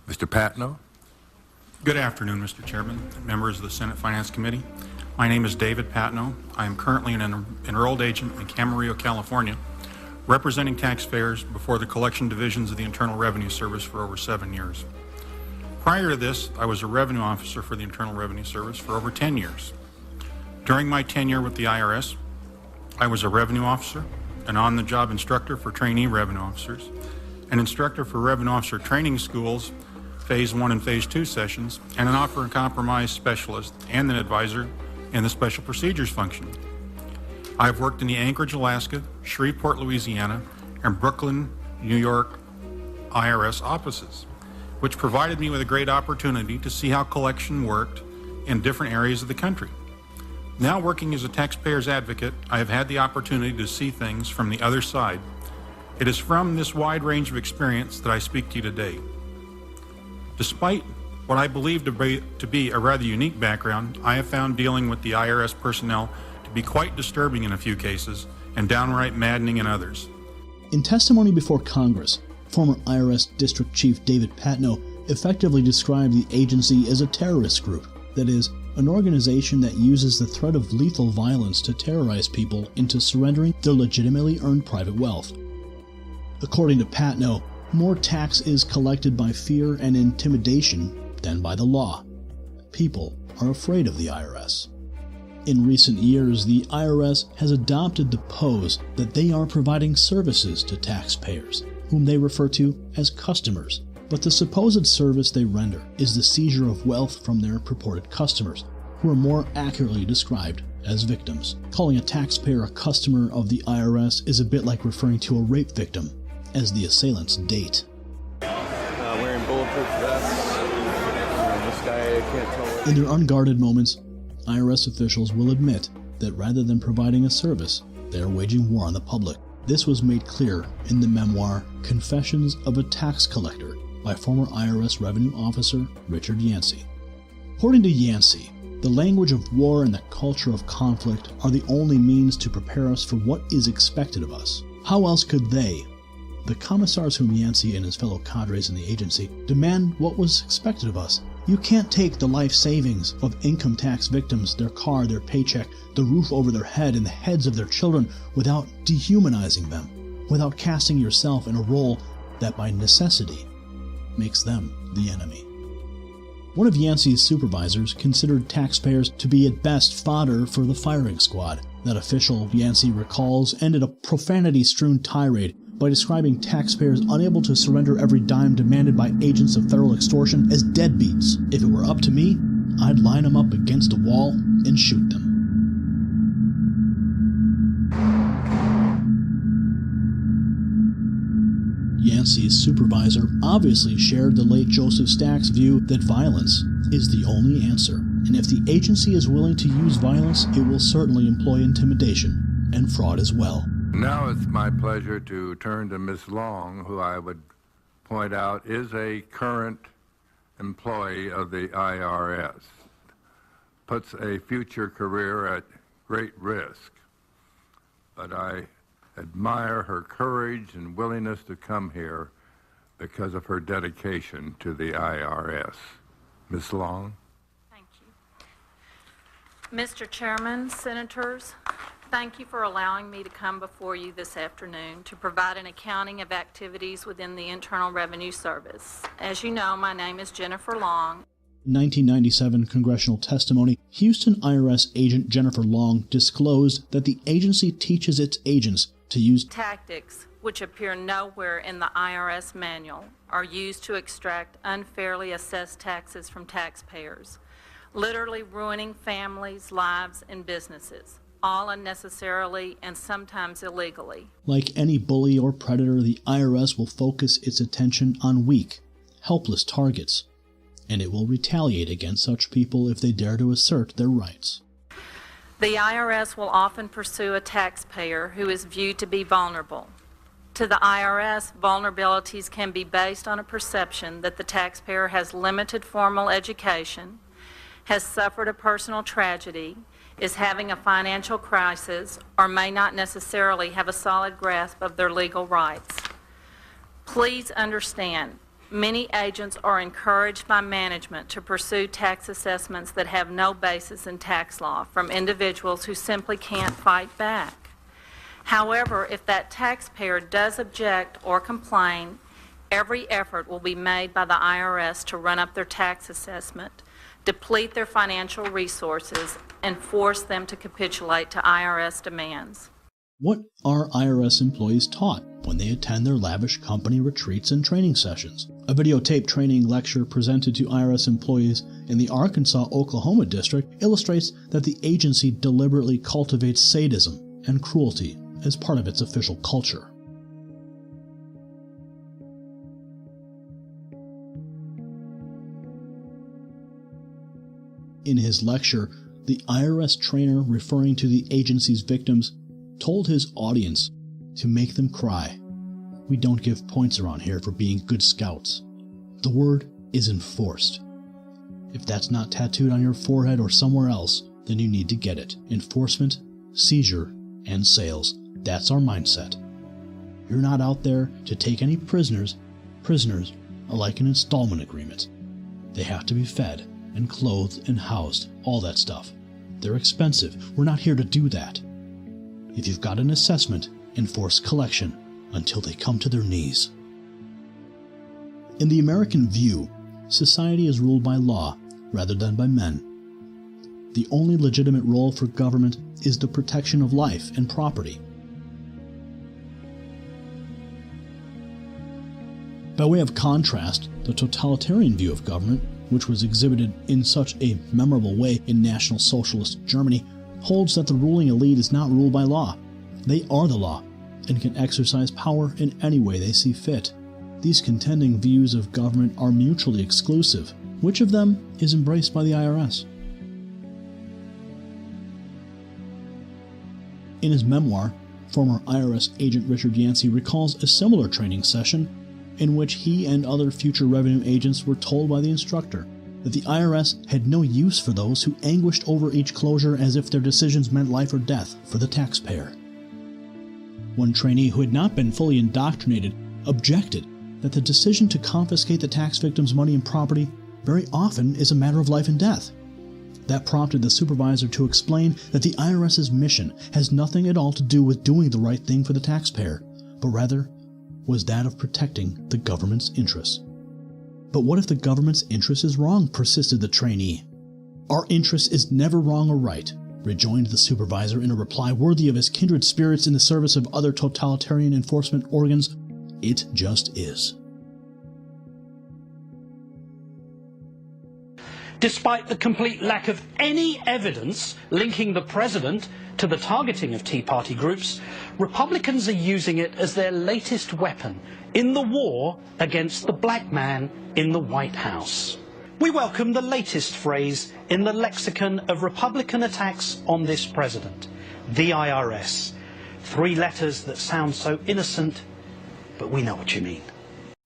Mr. Patno. Good afternoon, Mr. Chairman, members of the Senate Finance Committee. My name is David Patno. I am currently an enrolled agent in Camarillo, California, representing taxpayers before the collection divisions of the Internal Revenue Service for over 7 years. Prior to this, I was a revenue officer for the Internal Revenue Service for over 10 years. During my tenure with the IRS, I was a revenue officer, an on-the-job instructor for trainee revenue officers, an instructor for revenue officer training schools, Phase 1 and Phase 2 sessions, and an offer and compromise specialist and an advisor in the special procedures function. I have worked in the Anchorage, Alaska, Shreveport, Louisiana, and Brooklyn, New York IRS offices, which provided me with a great opportunity to see how collection worked in different areas of the country. Now working as a taxpayer's advocate, I have had the opportunity to see things from the other side. It is from this wide range of experience that I speak to you today. Despite what I believe to be a rather unique background, I have found dealing with the IRS personnel to be quite disturbing in a few cases and downright maddening in others. In testimony before Congress, former IRS District Chief David Patno effectively described the agency as a terrorist group, that is, an organization that uses the threat of lethal violence to terrorize people into surrendering their legitimately earned private wealth. According to Patno, more tax is collected by fear and intimidation than by the law. People are afraid of the IRS. In recent years, the IRS has adopted the pose that they are providing services to taxpayers, whom they refer to as customers. But the supposed service they render is the seizure of wealth from their purported customers, who are more accurately described as victims. Calling a taxpayer a customer of the IRS is a bit like referring to a rape victim as the assailant's date. Wearing bulletproof vests. This guy, I can't tell. In their unguarded moments, IRS officials will admit that rather than providing a service, they are waging war on the public. This was made clear in the memoir Confessions of a Tax Collector by former IRS Revenue Officer Richard Yancey. According to Yancey, the language of war and the culture of conflict are the only means to prepare us for what is expected of us. How else could they, the commissars whom Yancey and his fellow cadres in the agency, demand what was expected of us? You can't take the life savings of income tax victims, their car, their paycheck, the roof over their head, and the heads of their children without dehumanizing them, without casting yourself in a role that by necessity makes them the enemy. One of Yancey's supervisors considered taxpayers to be at best fodder for the firing squad. That official, Yancey recalls, ended a profanity-strewn tirade by describing taxpayers unable to surrender every dime demanded by agents of federal extortion as deadbeats. If it were up to me, I'd line them up against a wall and shoot them. Yancey's supervisor obviously shared the late Joseph Stack's view that violence is the only answer, and if the agency is willing to use violence, it will certainly employ intimidation and fraud as well. Now it's my pleasure to turn to Ms. Long, who I would point out is a current employee of the IRS, puts a future career at great risk. But I admire her courage and willingness to come here because of her dedication to the IRS. Ms. Long. Thank you. Mr. Chairman, Senators, thank you for allowing me to come before you this afternoon to provide an accounting of activities within the Internal Revenue Service. As you know, my name is Jennifer Long. In 1997 congressional testimony, Houston IRS agent Jennifer Long disclosed that the agency teaches its agents to use tactics which appear nowhere in the IRS manual are used to extract unfairly assessed taxes from taxpayers, literally ruining families, lives, and businesses, all unnecessarily and sometimes illegally. Like any bully or predator, the IRS will focus its attention on weak, helpless targets, and it will retaliate against such people if they dare to assert their rights. The IRS will often pursue a taxpayer who is viewed to be vulnerable. To the IRS, vulnerabilities can be based on a perception that the taxpayer has limited formal education, has suffered a personal tragedy, is having a financial crisis, or may not necessarily have a solid grasp of their legal rights. Please understand, Many agents are encouraged by management to pursue tax assessments that have no basis in tax law from individuals who simply can't fight back. However, if that taxpayer does object or complain, every effort will be made by the IRS to run up their tax assessment, deplete their financial resources, and force them to capitulate to IRS demands. What are IRS employees taught when they attend their lavish company retreats and training sessions? A videotaped training lecture presented to IRS employees in the Arkansas-Oklahoma district illustrates that the agency deliberately cultivates sadism and cruelty as part of its official culture. In his lecture, the IRS trainer, referring to the agency's victims, told his audience to make them cry. We don't give points around here for being good scouts. The word is enforced. If that's not tattooed on your forehead or somewhere else, then you need to get it. Enforcement, seizure, and sales. That's our mindset. You're not out there to take any prisoners. Prisoners are like an installment agreement. They have to be fed and clothed and housed, all that stuff. They're expensive. We're not here to do that. If you've got an assessment, enforce collection until they come to their knees. In the American view, society is ruled by law rather than by men. The only legitimate role for government is the protection of life and property. By way of contrast, the totalitarian view of government, which was exhibited in such a memorable way in National Socialist Germany, holds that the ruling elite is not ruled by law. They are the law and can exercise power in any way they see fit. These contending views of government are mutually exclusive. Which of them is embraced by the IRS? In his memoir, former IRS agent Richard Yancey recalls a similar training session in which he and other future revenue agents were told by the instructor that the IRS had no use for those who anguished over each closure as if their decisions meant life or death for the taxpayer. One trainee who had not been fully indoctrinated objected that the decision to confiscate the tax victim's money and property very often is a matter of life and death. That prompted the supervisor to explain that the IRS's mission has nothing at all to do with doing the right thing for the taxpayer, but rather was that of protecting the government's interests. But what if the government's interest is wrong? Persisted the trainee. Our interest is never wrong or right, rejoined the supervisor in a reply worthy of his kindred spirits in the service of other totalitarian enforcement organs. It just is. Despite the complete lack of any evidence linking the president to the targeting of Tea Party groups, Republicans are using it as their latest weapon in the war against the black man in the White House. We welcome the latest phrase in the lexicon of Republican attacks on this president, the IRS. 3 letters that sound so innocent, but we know what you mean.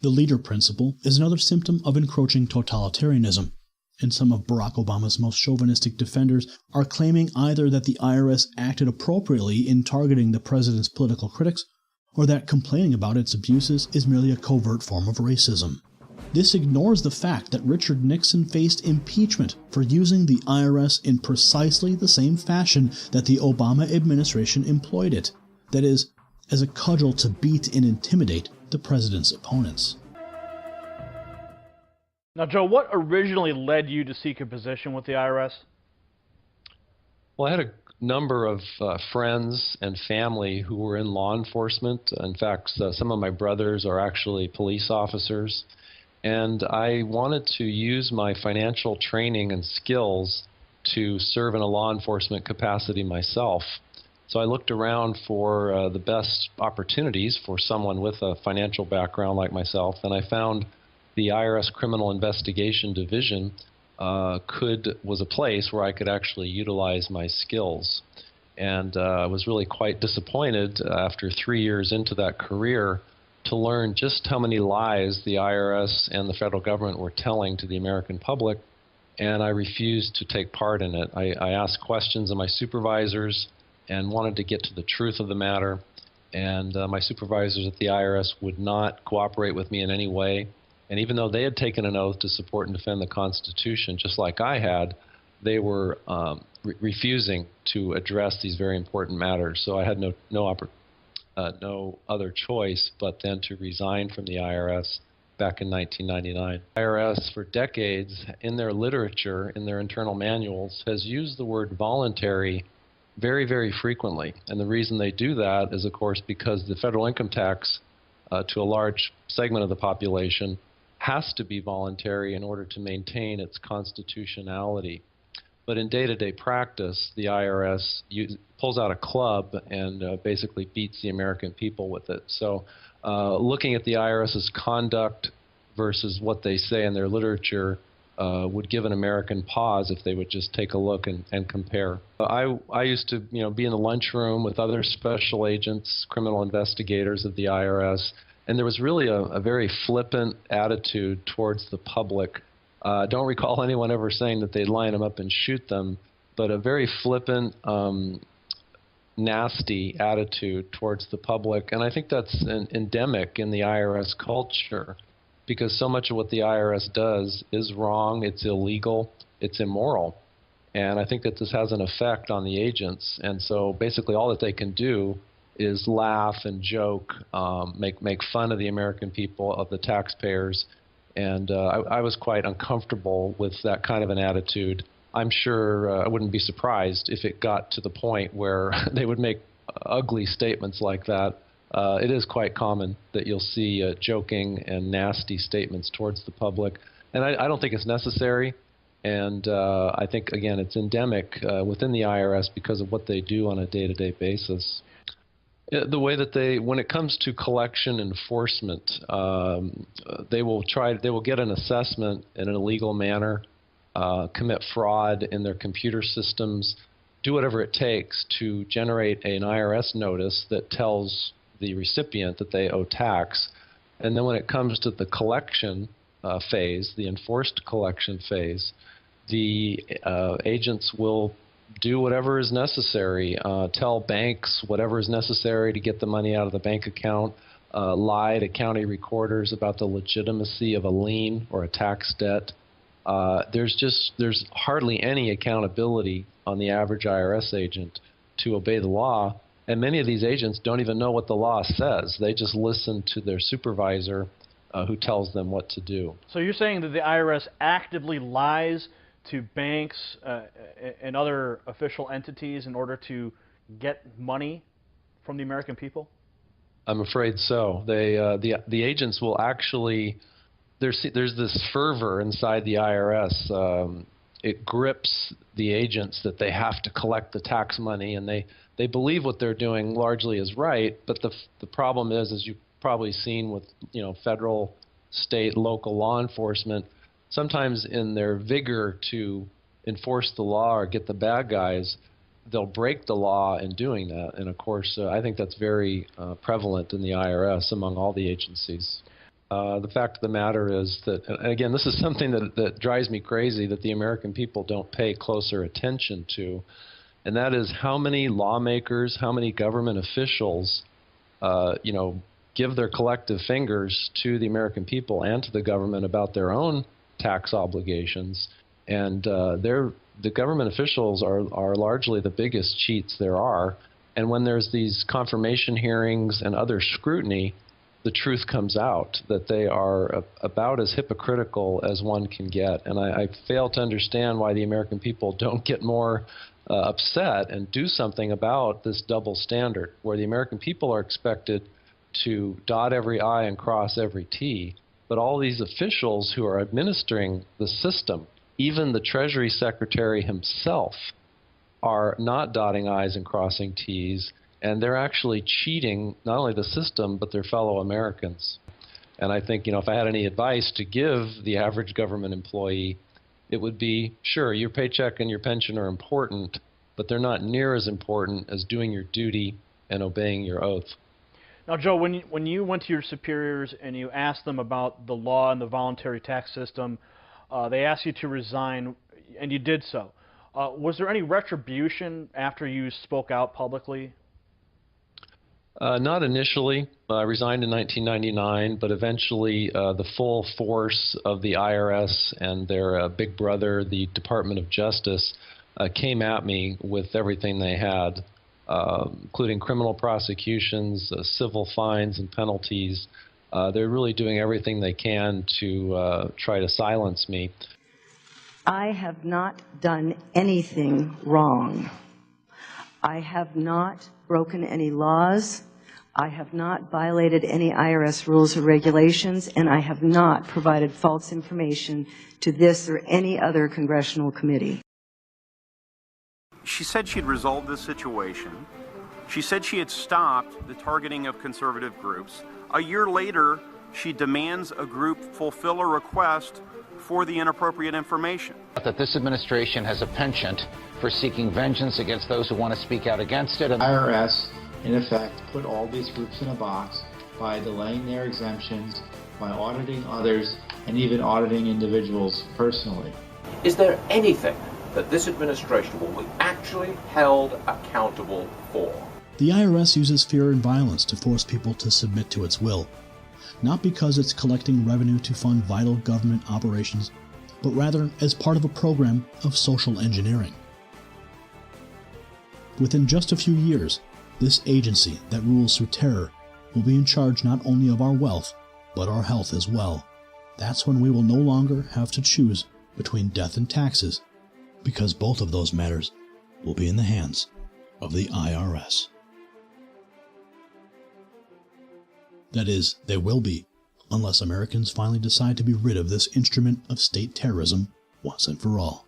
The leader principle is another symptom of encroaching totalitarianism, and some of Barack Obama's most chauvinistic defenders are claiming either that the IRS acted appropriately in targeting the president's political critics, or that complaining about its abuses is merely a covert form of racism. This ignores the fact that Richard Nixon faced impeachment for using the IRS in precisely the same fashion that the Obama administration employed it, that is, as a cudgel to beat and intimidate the president's opponents. Now, Joe, what originally led you to seek a position with the IRS? Well, I had a number of friends and family who were in law enforcement. In fact, some of my brothers are actually police officers. And I wanted to use my financial training and skills to serve in a law enforcement capacity myself. So I looked around for the best opportunities for someone with a financial background like myself, and I found the IRS Criminal Investigation Division was a place where I could actually utilize my skills. And I was really quite disappointed after 3 years into that career to learn just how many lies the IRS and the federal government were telling to the American public, and I refused to take part in it. I asked questions of my supervisors and wanted to get to the truth of the matter, and my supervisors at the IRS would not cooperate with me in any way. And even though they had taken an oath to support and defend the Constitution, just like I had, they were refusing to address these very important matters. So I had no other choice but then to resign from the IRS back in 1999. IRS, for decades, in their literature, in their internal manuals, has used the word voluntary very, very frequently. And the reason they do that is, of course, because the federal income tax, to a large segment of the population, has to be voluntary in order to maintain its constitutionality. But in day-to-day practice, the IRS pulls out a club and basically beats the American people with it. So looking at the IRS's conduct versus what they say in their literature would give an American pause if they would just take a look and compare. I used to be in the lunchroom with other special agents, criminal investigators of the IRS, and there was really a very flippant attitude towards the public. I don't recall anyone ever saying that they'd line them up and shoot them, but a very flippant, nasty attitude towards the public. And I think that's endemic in the IRS culture, because so much of what the IRS does is wrong, it's illegal, it's immoral. And I think that this has an effect on the agents. And so basically all that they can do is laugh and joke, make fun of the American people, of the taxpayers. And I was quite uncomfortable with that kind of an attitude. I'm sure I wouldn't be surprised if it got to the point where they would make ugly statements like that. It is quite common that you'll see joking and nasty statements towards the public. And I don't think it's necessary. And I think, again, it's endemic within the IRS because of what they do on a day-to-day basis. The way that when it comes to collection enforcement, they will get an assessment in an illegal manner, commit fraud in their computer systems, do whatever it takes to generate an IRS notice that tells the recipient that they owe tax. And then when it comes to the collection phase, the enforced collection phase, the agents will do whatever is necessary, tell banks whatever is necessary to get the money out of the bank account, lie to county recorders about the legitimacy of a lien or a tax debt. There's hardly any accountability on the average IRS agent to obey the law, and many of these agents don't even know what the law says. They just listen to their supervisor who tells them what to do. So you're saying that the IRS actively lies to banks and other official entities in order to get money from the American people? I'm afraid so. The agents will actually, there's this fervor inside the IRS. It grips the agents that they have to collect the tax money, and they believe what they're doing largely is right. But the problem is, as you've probably seen with federal, state, local law enforcement, sometimes in their vigor to enforce the law or get the bad guys, they'll break the law in doing that. And of course, I think that's very prevalent in the IRS among all the agencies. The fact of the matter is that, and again, this is something that drives me crazy, that the American people don't pay closer attention to, and that is how many lawmakers, how many government officials, give their collective fingers to the American people and to the government about their own tax obligations, and the government officials are largely the biggest cheats there are. And when there's these confirmation hearings and other scrutiny, the truth comes out that they are about as hypocritical as one can get. And I fail to understand why the American people don't get more upset and do something about this double standard, where the American people are expected to dot every I and cross every T. But all these officials who are administering the system, even the Treasury Secretary himself, are not dotting I's and crossing T's, and they're actually cheating not only the system, but their fellow Americans. And I think, if I had any advice to give the average government employee, it would be, sure, your paycheck and your pension are important, but they're not near as important as doing your duty and obeying your oath. Now, Joe, when you went to your superiors and you asked them about the law and the voluntary tax system, they asked you to resign, and you did so. Was there any retribution after you spoke out publicly? Not initially. I resigned in 1999, but eventually the full force of the IRS and their big brother, the Department of Justice, came at me with everything they had, including criminal prosecutions, civil fines and penalties. They're really doing everything they can to try to silence me. I have not done anything wrong. I have not broken any laws. I have not violated any IRS rules or regulations, and I have not provided false information to this or any other congressional committee. She said she'd resolved this situation. She said she had stopped the targeting of conservative groups. A year later, she demands a group fulfill a request for the inappropriate information. That this administration has a penchant for seeking vengeance against those who want to speak out against it. IRS, in effect, put all these groups in a box by delaying their exemptions, by auditing others, and even auditing individuals personally. Is there anything that this administration will be actually held accountable for? The IRS uses fear and violence to force people to submit to its will, not because it's collecting revenue to fund vital government operations, but rather as part of a program of social engineering. Within just a few years, this agency that rules through terror will be in charge not only of our wealth, but our health as well. That's when we will no longer have to choose between death and taxes, because both of those matters will be in the hands of the IRS. That is, they will be, unless Americans finally decide to be rid of this instrument of state terrorism once and for all.